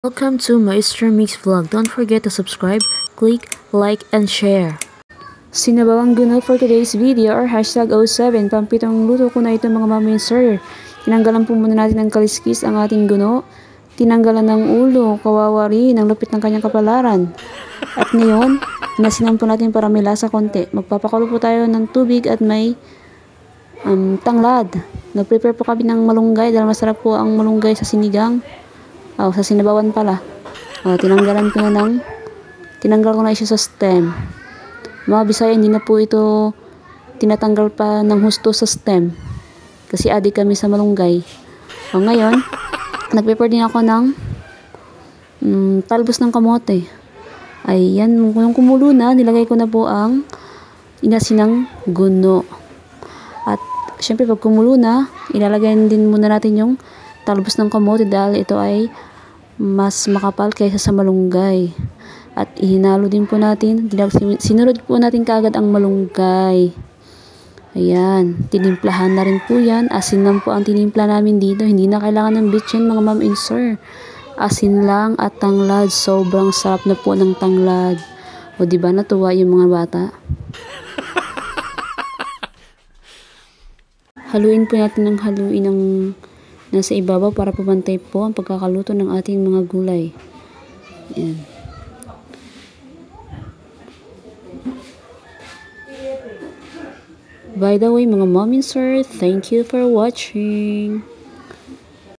Welcome to Maestro Mix Vlog. Don't forget to subscribe, click, like, and share. Sinabawang guno for today's video or hashtag 07. Pampitong luto ko na ito mga mami and sir. Tinanggalan po muna natin ng kaliskis ang ating guno. Tinanggalan ng ulo, kawawa rin, ang lupit ng kanyang kapalaran. At ngayon, nasinan po natin para may lasa konti. Magpapakulo po tayo ng tubig at may tanglad. Nag-prepare po kami ng malunggay dahil masarap po ang malunggay sa sinigang. Sa sinabawan pala. Tinanggal ko na siya sa stem. Mga Bisaya, hindi na po ito tinatanggal pa ng husto sa stem. Kasi adik kami sa malunggay. Ngayon, nag-prepare din ako ng talbos ng kamote. Ayan, yung kumulo na, nilagay ko na po ang inasinang guno. At syempre pag kumulo na, ilalagay din muna natin yung talbos ng kamote dahil ito ay mas makapal kaysa sa malunggay. At ihinalo din po natin, sinurod po natin kaagad ang malunggay. Ayan, tinimplahan na rin po yan. Asin lang po ang tinimpla namin dito, hindi na kailangan ng bitchin mga ma'am and sir. Asin lang at tanglad, sobrang sarap na po ng tanglad. O diba natuwa yung mga bata? Haluin po natin ng haluin ng nasa ibabaw para pumantay po ang pagkakaluto ng ating mga gulay. Ayan. By the way, mga mom and sir, thank you for watching.